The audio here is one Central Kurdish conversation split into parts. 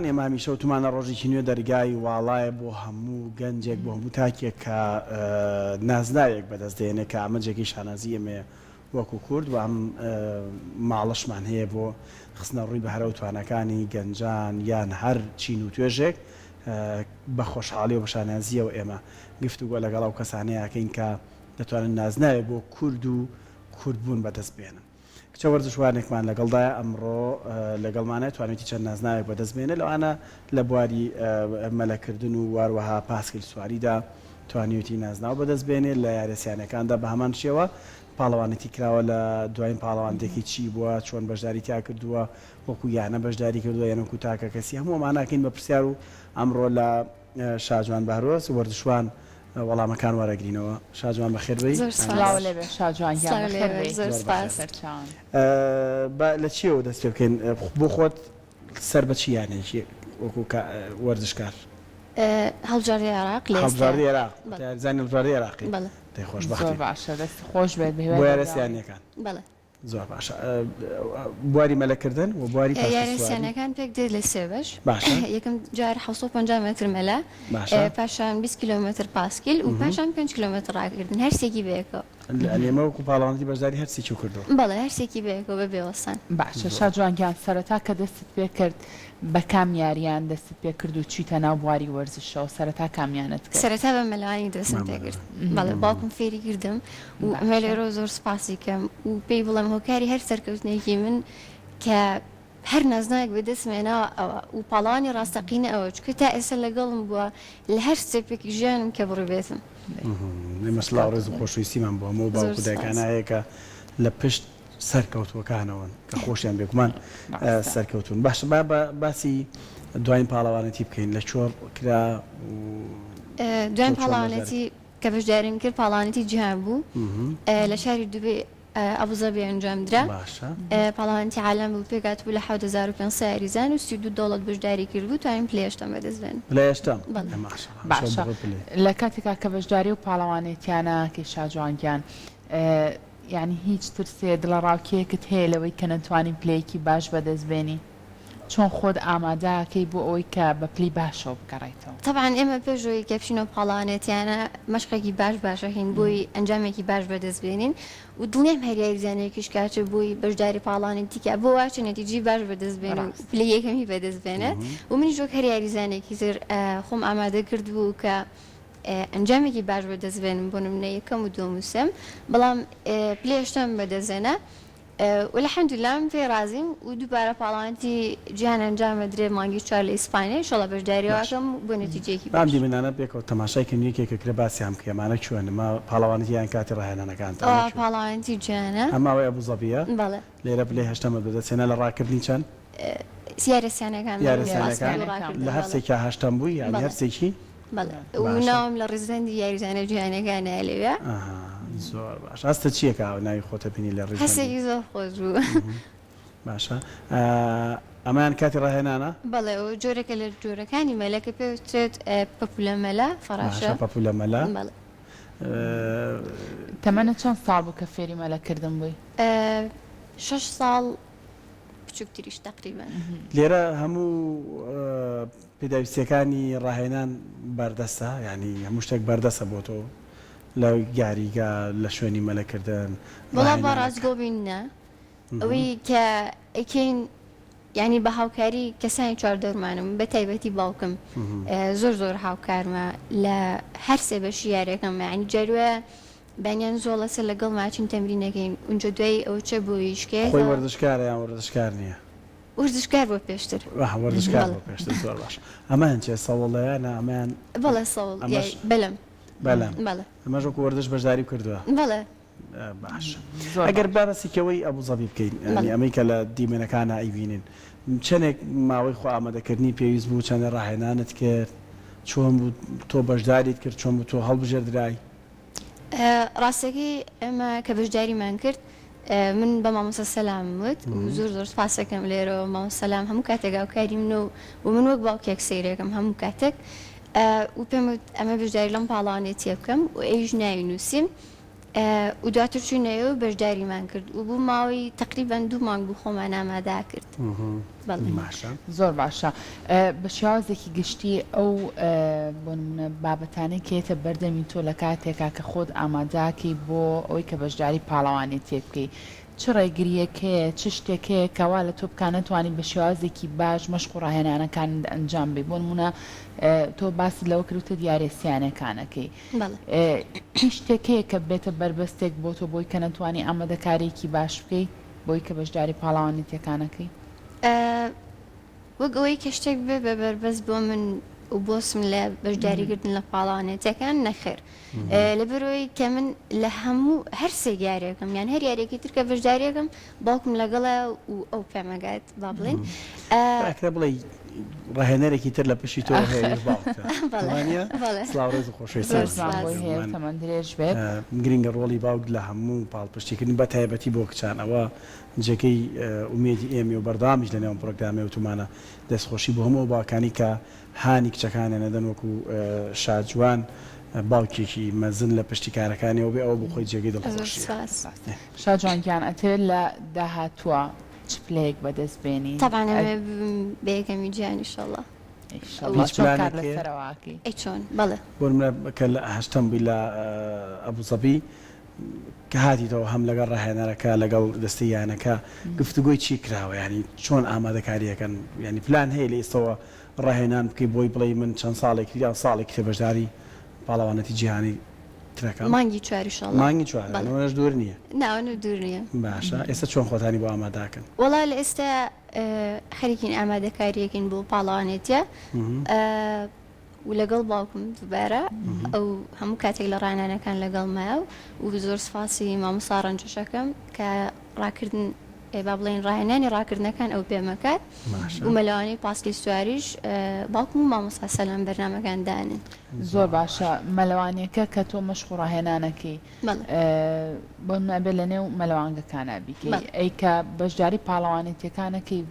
ئێمامی شەوتمانە ڕۆژێکی نوێ دەرگای واڵایە بۆ هەموو گەنجێک بۆ هەموو تاکێک کە نازناوێک بەدەست دێنێت کە ئامەجێکی شانازی ئەمێ وەکو کورد و ئەم ماڵەشمان هەیە بۆ خستنە ڕووی بە هەرە و توانەکانی گەنجان یان هەر چین و توێژێک بە خۆشحاڵی و بە شانازیە و ئێمە گفتوگۆ لەگەڵ ئەو کەسانەیەکەین کە دەتوانن نازناوێت بۆ کورد و کوردبوون بەدەست بێنن. کچە وەرزشوانێکمان لەگەڵدایە ئەمڕۆ لەگەڵمانە توانێتی چەند نازناوێک بەدەست بێنێ لەوانە لە بواری مەلەکردن و واروەها پاسکل سواریدا توانیوتی نازناو بەدەست بێنێ لە یارەسیانەکاندا بە هەمان شێوە پاڵەوانێتی کراوە لە دوایین پاڵەوانێکی چی بووە چۆن بەشداری تا کردووە وەکو یانە بەشداری کردووە یانەکو تاکە کەسی هەموو ئەماناکەین بە پرسیار و ئەمڕۆ لە شاجوان بارۆس وەردشوان وەڵامەکان وەرەگرینەوە. شاجوان بەخێر بێی. لە چیەوە دەست پێ بکەین بۆ خۆت سەر بە چی یانێکی وەکو وەردشکار؟ هەڵبژاردنی عێراق لە هەڵبژاردنی عێراق زانی هەڵبژاردنی عێراقی زۆر باشە دەستی خۆش بێت بۆ یارەسیانەکان. بەڵێ زۆر باشە. بواری مەلەکردن و بواری یارەسیانەکان پێک دێت لە سێ بەش. یەکەم جار 750 متر مەلا، پاشان 20 کیلۆمتر پاسکیل و پاشان 5 کیلۆمتر ڕاکردن هەرسێکی بەیەکەوە. ئەلێمە وەکو پاڵەوانی بەشداری هەرسێکی کردەوە. بەڵێ هەرسێکی بەیەکەوە بە بێوەسان. باشە شاجوانگیان سەرەتا کە دەستت پێ کرد بە کام یاریان دەستت پێ کرد و چیتە ناو بواری وەرزشەوە سەرەتا کامیانت کرد؟ سەرەتا بە مەلەوانی دەستم پێ کرد. بەڵێ باوکم فێری کردم و ئەمە لێرە زۆر سپاسی کەم و پێی بڵێم هۆکاری هەر سەرکەوتنێکی من کە هەر نازناوێک بەدەستمێناوە ئەوە و پاڵانی ڕاستەقینە ئەوە چکە تا ئێستا لەگەڵم بووە لە هەر سێپێکی ژیانم کە بڕوێتم. مەسڵا ڕێز و خۆشویستیمان بۆ هەموو باوکو دایکانایە کە لە پشت سەرکەوتوەکانەوەن کە خۆشیان بێکمان سەرکەوتون. باشە باسی دوایین پاڵەوانەتی بکەین لە چۆر کرا دوایین پاڵەوانەتی کە بەشداریم کرد پاڵانەتی جیهان بوو لە شاری دوبێ ئەبوزەبی ئەنجامدرا. پاڵەوانەتی عالەم بوو پێکات بوو لە 7500 یاریزان و 32 دەوڵەت بەشداری کرد بوو تا ئەم پلێشتەم بەدەستبێن. پلێشتەم باشە. لە کاتێکا کە بەشداری و پاڵەوانێتیانە کە شاجوانگیان یعنی هیچ ترسێ دڵە ڕاوکیەکت هەیە لەوەی کە نەتوانین پلەیەکی باش بەدەستبێنی چۆن خۆت ئامادەکەی بۆ ئەوەی کە بە پلی باشەوە بگەڕێیتەوە؟ طبعاً ئێمە پێشەوەی کە بچینەوە پاڵەوانێتیانە مەشقێکی باشەکەین بۆی ئەنجامێکی باش بەدەستبێنین و دڵنیام هەر یاریزانێکیش کاتێ بۆی بەشداری پاڵانێتی کە بۆ واچ نەتیجەی باش بەدەستبێن و پلەی یەکەمی بەدەستبێنێت و منیش وەک هەر یاریزانێکی تر خۆم ئامادە کردبوو کە ئەنجامێکی باش بەدەستبێنم بۆ نمونە یەکەم و دووەم و سێم بەڵام پلێشتەم بەدەستێنە و الحەمدولillah من پێی رازیم و دووبارە پاڵەوانێتی جیهان ئەنجامە درێ مانگی 4 لە ئیسپانیا ئینشاڵڵا بەشداریەوەکەم بۆ نەتیجەیەکی باش. بامدی منانە پێکەوە تەماشایکردن یەکێکە کرێ باسییان کە ئەمانە چۆنمە پاڵەوانێتیان کاتی ڕاهێنانەکان پاڵەوانێتی جیهانە ئەماوەی ئەبوزەبیە بەڵێ لێرە پلێ هەشتەمە بەدەستێنە لە ڕاکردنی چەند یارەسیانەکان لە هەرسێکە هەشتەم بووی یانی هەرسێکی بەڵێ و ناوم لە ڕێزدەندی یاریزانە جیهانەکانە لەوێ. زۆر باش. هەستە چیەکە ناوی خۆتە بینی لە ڕێز؟ هەستێکی زۆر خۆش بوو. باشە. ئەمان کاتی ڕاهێنانە؟ بەڵێ و جۆرەکە لە جۆرەکانی مەلەکە پێوترێت پەپولە مەلا فەراشە. پەپولە مەلا. بەڵێ. تەمەنە چەند ساڵ بوو کە فێری مەلەکردن بووی؟ 6 ساڵ بچووکتریش تقریبا. لێرە هەموو پێداویستیەکانی ڕاهێنان بەردەستە یعنی هەموو شتێک بەردەستە بۆ تۆ لە یاریگا لە شوێنی مەلەکردن؟ وەڵام بە ڕاستگۆبینە ئەوەی کە ئەکەین یعنی بە هاوکاری کەسانی چواردەرمانم بە تایبەتی باوکم زۆر هاوکارمە لە هەر سێ بەشی یاریەکەم یعنی جاروە بەنیان زۆر لەسەر لەگەڵ ماچین تەمرینەکەین اونجا دوای ئەو چە بۆی شکێت خۆی وەردشکارە یان وەردشکار نییە؟ وەردشکار بۆ پێشتر. وەردشکار بۆ پێشتر زۆر باش. ئەمان چێ سەوڵەیانە ئەمان؟ بەڵێ سەوڵ بەلەم بەڵێ ئەمەش وەکو وەردش بەشداری کردووە؟ بەڵێ. باش. ئەگەر بابەسێکەوەی ئەبوزەبی بکەین ینی ئەمەی کە لە دیمێنەکانە ئەیبینین چەندێک ماوەی خۆ ئامادەکردنی پێویست بوو چەندە ڕاهێنانت کرد چۆن بوو تۆ بەشداریت کرد چۆن بوو تۆ هەڵبژێردرای؟ ڕاستەکەی ئەمە کە بەشداریمان کرد من بە مامۆستا سەلام وت و زۆر سپاسەکەم لێرەوە مامۆستا سەلام هەموو کاتێک هاوکاری منە و من وەک باوکێک سەیرەکەم هەموو کاتێک و پێم وت ئەمە بەشداری لەم پاڵەوانێتیە بکەم و ئەویش ناوی نووسیم و دواتر چوونەوە بەشداریمان کرد و بوو ماوەی تقریبا 2 مانگ بوو خۆمان ئامادا کرد. ماشە زۆر باشە بە شێوازێکی گشتی ئەو بابەتانەی کێتە بەردەمی تۆ لە کاتێکا کە خۆت ئاماداکەی بۆ ئەوەی کە بەشداری پاڵەوانی تێ بکەی چ ڕێگریەکەیە چ شتێکەیە کەوا لە تۆ بکانە توانی بە شێوازێکی باش مەشق و ڕاهێنانەکان ئەنجام بێ بۆ نمونە تۆ باسی لەوە کردوتە دیارێسیانەکانەکەی شتێکەیە کە بێتە بربەستێک بۆ تۆ بۆی کە نەتوانی ئامادەکارێکی باش بکەی بۆی کە بەشداری پاڵەوانی تێکانەکەی وەک ئەوەی کە شتێک بێ بە بربەست بۆ من و بۆسم لە بەشداریگرتن لە پاڵەوانێتەکان نەخێر لەبەرەوەی کە من لە هەموو هەر سێگارێکم یان هەر یارێکی ترکە بەشداریەکەم باوکم لەگەڵە و ئەو پێمەگات با بڵێن بڵێ ڕاهێنەرێکی تر لە پشتی تۆ سلااوڕێز خۆشی درێژ بێت گرنگە ڕۆڵی باوک لە هەموو پاڵپشتیکردن بە تایبەتی بۆ کچان ئەوە جێگەی ئومێدی ئێمە و بەردامیش لە نێوم پرۆگرامێ و تومانە دەستخۆشی بۆ هەموو باکانی کە هانی کچەکانە نەدەن وەکو شاجوان باوکێکی مەزن لە پشتی کارەکانیەوە بێ ئەوە بخۆی جێگەی دڵخۆشی شاجوانگیان ئەتەوێت لە داهاتووە چ پلەیەک بەدەست بێنی طبعا بەیەکەمی گیانی ئینشەڵڵا چۆن بەڵێ بۆ کە لە هەشتم بووی لە ئەبوزەبی کە هاتیتەوە هەم لەگەڵ ڕاهێنەرەکە لەگەڵ دەستەی یانەکە گفتوگۆی چی کراوە ینی چۆن ئامادەکاریەکەن ینی پلان هەیە لە ئێستەوە ڕاهێنان بکەی بۆی بڵێ من چەند ساڵێکی یا ساڵێکی تێ بەشداری پاڵەوانەتی جیهانی ترەکەم مانگی چواریشەڵ مانگی چوارش دوور نییە ناوە دوور نییە باشە ئێستا چۆن خۆتانی بۆ ئاماداکەن وەڵا لە ئێستا خەریکین ئامادەکاریەکەین بۆ پاڵەوانێتە و لەگەڵ باوکم دووبارە ئەو هەموو کاتێک لە ڕانانەکان لەگەڵ مایە و زۆر سپاسی مامۆستا ڕەنجەشەکەم کە ڕاکردن با بڵێن ڕاهێنانی ڕاکردنەکان ئەو پێمەکات و مەلەوانی پاسکی سواریش باوکم و مامۆستا سەلام بەرنامەکان دانن زۆر باشە مەلەوانیەکە کە تۆ مەشق و ڕاهێنانەکەی بۆ نەبێت لە نێو مەلەوانگەکانە بیکەی ئەی کە بەشداری پاڵەوانێتیەکانەکەی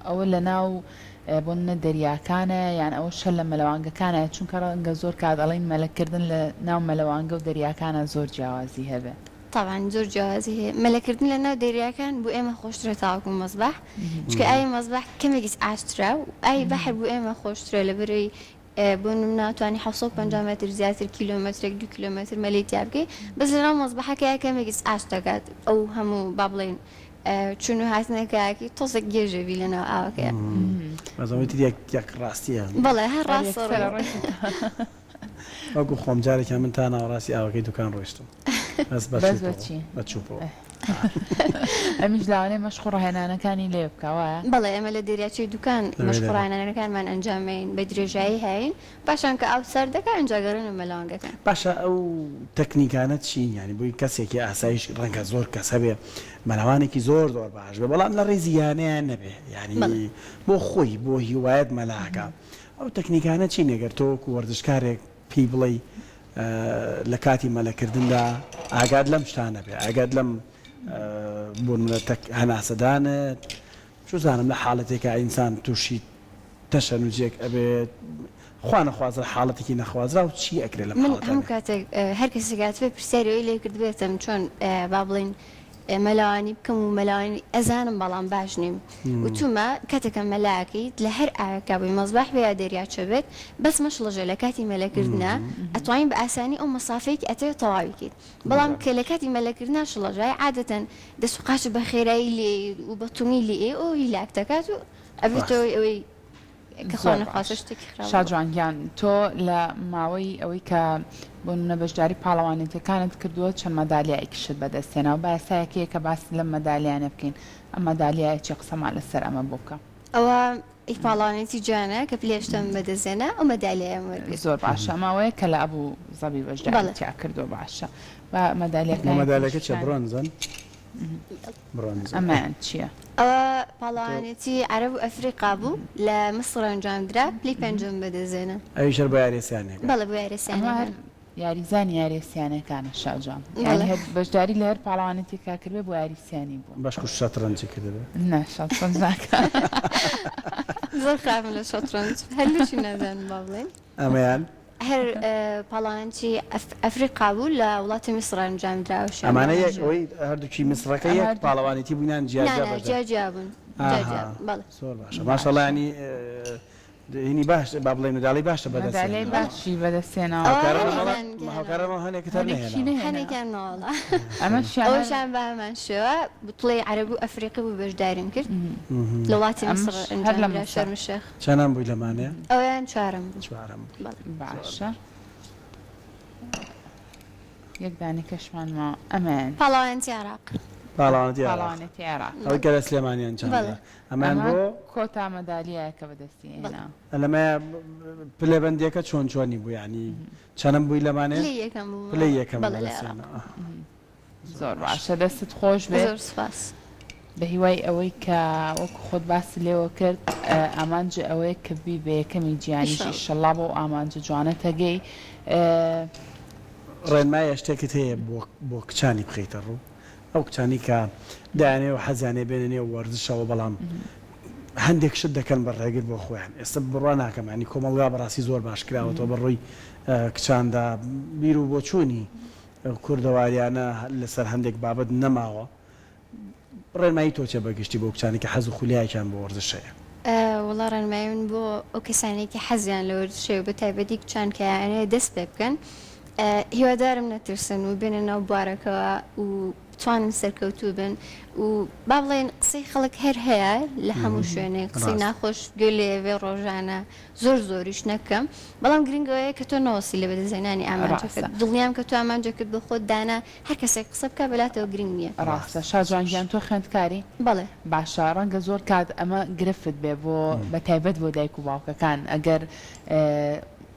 ئەوە لە ناو بۆنە دەریاکانە یان ئەوە شەل لە مەلەوانگەکانە چونکە ڕەنگە زۆر کات ئەڵین مەلەکردن لە ناو مەلەوانگە و دەریاکانە زۆر جیاوازی هەبێت طبعا زۆر جیاوازی هەیە مەلەکردن لە ناو دەریاکان بۆ ئێمە خۆشترە تاوەکو مەزبەح چکە ئای مەزبەح کەمێکیش ئاشترا و ئای بەحر بۆ ئێمە خۆشترە لەبەرەوەی بۆ ناتوانانی 750 متر زیاتر کیلۆمەترێک 2 کیلۆمەتر مەلەی تیا بکەی بەس لە ناو مەزبەحەکە کەمێکیش ئاش دەکات ئەو هەموو با بڵێن چون و هاتنەکەیەکی تۆزێک گێژەوی لە ناو ئاوەکەیە بەزەوەیەتی یەک ڕاستیە بەڵێ هەر ڕاست وەکو خۆم جارێکیان من تا ناوەڕاستی ئاوەکەی دوکان ڕۆیشتم بەچووپەوە ئەمیش لاوانەیە مەشق و ڕاهێنانەکانی لێ بکەوە بەڵێ ئێمە لە دەریاچەی دوکان مەشق و ڕاهێنانەکانمان ئەنجامین بە درێژایی هەین پاشان کە ئاو سەر دەکات ئەنجاگەڕێنە مەلەوانگەکان باشە ئەو تەکنیکانە چی ینی بۆی کەسێکی ئاسایش ڕەنگە زۆر کەس هەبێ مەلەوانێکی زۆر زۆر باش بێ بەڵام لە ڕێزیانیان نەبێ ینی بۆ خۆی بۆ هیوایەت مەلاکە ئەو تەکنیکانە چی نەگەر تۆ وەردشکارێک پێی بڵێ لە کاتی مەلەکردندا ئاگاد لەم شتانە بێ ئاگاد لەم بۆ هەناسەدانت چزانم لە حاڵەتێکە ئینسان تووشی تەشە نوجێک ئەبێت خوا نەخوازرا حاڵەتێکی نەخوازرا و چی ئەکرێت لە من هەموو کاتێک هەر کەسێکات بێ پرسیارەوەی لێ کرد بێتم چۆن با بڵێن مەلەوانی بکەم و مەلەوانی ئەزانم بەڵام باش نیم و تومە کاتێکە مەلاکەیت لە هەر ئاوەکە بووی مەزباح بێ یا دەریاچە بێت بەس مەشڵەژە لە کاتی مەلەکردنە ئەتوانین بە ئاسانی ئەو مەسافەیەکی ئەتەوێت تەواوی کرد بەڵام کە لە کاتی مەلەکردنا شڵەژای عادەتەن دەسوقاش بە خێرایی لێ و بەتومی لێ ئەو هیلاک دەکات و ئەبێتەوەی ئەوەی شاجوانگیان تۆ لە ماوەی ئەوەی کە بۆ نە بەشداری پاڵەوانێتەکانت کردووە چەند مەدالیایەکیشت بەدەستێنەوە باسایەکەیە کە باسی لەم مەدالیانە بکەین ئەم مەدالیایەکی قسەمان لەسەر ئەمە بۆ بکە ئەوە پاڵەوانێتی جوانە کە پلێشتم بەدەزێنە ئەو مەدالیایە زۆر باشە ماوەیە کە لە ئەبوو زەبی بەشداریتیا کردو باشە بە مەدالیەکە چە برۆنزن ئەمان چییە؟ ئەوە پاڵەوانێتی عەرەب و ئەفریقا بوو لە مەسڵ ئەنجامدرا پلی پێنجەم بەدەزێنە ئەویشەر بە یاریسیانێک بەڵێ بۆ یاریسیانێک یاریزانی یاریسیانەکانە شاجان بەشداری لە هەر پاڵەوانێتی کاکردێ بۆ یاریسیانی بوو باشکو شەترەنجی کردبێ نە شەترەنج ناکە زۆر خراپم لە شەترەنج هەلوشی نازانم با بڵێن ئەمەیان هەر پاڵانکی ئەفریقا بوو لە وڵاتی میسر ئەنجام دراوە ئەمانە یەک ئەوەی هەردووکی میسرەکە یەک پاڵەوانێتی بوونیان جیاجیا بوون زۆر باشە ماشەڵڵا ینی هینی باش با بڵێن مداڵی باشە مەداڵی باشی بەدەستێنەوە هاوکارەمە هەنێکتر هەنێکیان ناوەڵە ئەمەشیان بە هەمان شێوە بڵێ عەرەبی و ئەفریقی بوو بەشداریم کرد لە وڵاتی میسر ئەنجام درا شەرم الشێخ چەندان بووی لەمانەیە ئەویان چوارم باشە یەک دانی کەشمانمە ئەمان پاڵاوانتی عێراق پاڵەوانێتی عێراق ئەوەی گەرە سلێمانیان چەند ئەمان بۆ کۆتا مەدالیایەکە بەدەستی هێنا لەمە پلێبەندیەکە چۆن چۆنی بوو ینی چەندم بووی لەمانێ پلەی یەکەم زۆر باشە دەستت خۆش بێ بە هیوای ئەوەی کە وەکو خۆت باسی لێوە کرد ئامانجە ئەوەیە کە بی بە یەکەمی گیانیشی ئینشەڵڵا بۆ ئامانجە جوانەتەگەی ڕێنمای شتێکت هەیە بۆ کچانی بخەیتە ڕوو ئەو کچانی کە دایانێ و حەزیانێ بێنێ و وەرزشەوە بەڵام هەندێک شت دەکەن بە ڕێگر بۆ خۆیان ئێستا بڕوا ناکەمانی کۆمەڵگا بەڕاستی زۆر باش کراوەتەوە بەڕووی کچاندا بیر و بۆ چوونی کوردەواریانە لەسەر هەندێک بابەت نەماوە ڕێنمایی تۆ چێ بەگشتی بۆ کچانی کە حەز و خولیایان بۆ وەرزشەیە وڵا ڕێنمایون بۆ ئەو کەسانێکی حەزیان لە وەرزشەیە و بە تایبەتی کچان کە یانەیە دەست پێ بکەن هیوادارم نەترسن و بێنە ناو بوارەکەەوە و توانن سەرکەوتوو بن و با بڵێن قسەی خەڵک هەر هەیە لە هەموو شوێنێ قسەی ناخۆش گوێلێوێ ڕۆژانە زۆریش نەکەم بەڵام گرنگەوەیە کە تۆ نەوەسی لە بەدەزێنانی ئامانجەکەت دڵنیام کە تو ئامانجەکەت بە خۆت دانا هەر کەسێک قسە بکە بەلاتەوە گرنگ نییە ڕاستە شاجوانگیان تۆ خوێندکاری بەڵێ باشە ڕەنگە زۆر کات ئەمە گرفت بێ بۆ بە تایبەت بۆ دایک و باوکەکان ئەگەر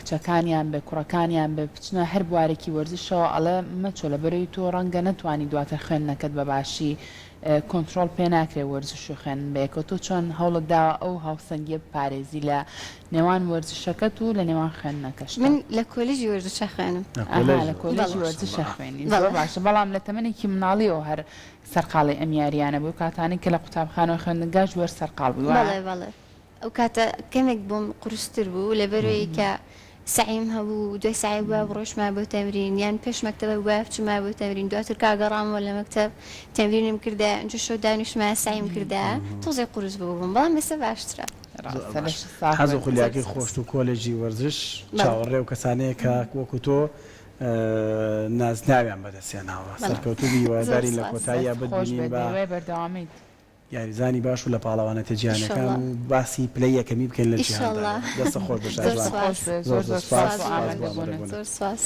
کچەکانیان بە کوڕەکانیان بە بچنە هەر بوارێکی وەرزشەوە ئەڵێ مەچۆ لە بەرەوەی تۆ ڕەنگە نەتوانی دواتر خوێندنەکەت بە باشی کۆنتترۆل پێ ناکرێ وەرزش و خوێن بێکە تۆ چۆن هەوڵت داوە ئەو هاوسەنگیە پارێزی لە نێوان وەرزشەکەت و لە نێوان خوێندنەکەش من لە کۆلیژی وەرزشە خوێنم لە کۆلیژی وەرزشە خوێنی زۆر باشە بەڵام لە تەمەنێکی مناڵیەوە هەر سەرقاڵی ئەمیاریانە بوو کاتانی کە لە قوتابخانەوە خوێندنگاش وەر سەرقاڵ بوو ئەو کاتە کەمێک بۆم قورستر بوو لە بەرەوەی کە سعیم هەبوو دوای سعی بووە بڕۆژما بۆ تەمرین یان پێش مەکتەبە بووە بچما بۆ تەمرین دواتر کاگەڕامەوە لە مەکتەب تەمرینم کردە ئەنجە شەو دانیشتمە سعیم کردە تۆزێ قورس بووم بەڵام ئێستا باشترە حەز و خولیاکی خۆشت و کۆلێجی وەرزش چاوەڕێ و کەسانەیە کە وەکو تۆ نازناویان بەدەستێناوە سەرکەوتوو هیواداری لە کۆتاییە ببینین بە بەردەوامیت یاریزانی باش و لە پاڵەوانەتە جیانەکان و باسی پلەی یەکەمی بکەین لە جیهاندا دەستە خۆش بەشای زۆر سپاس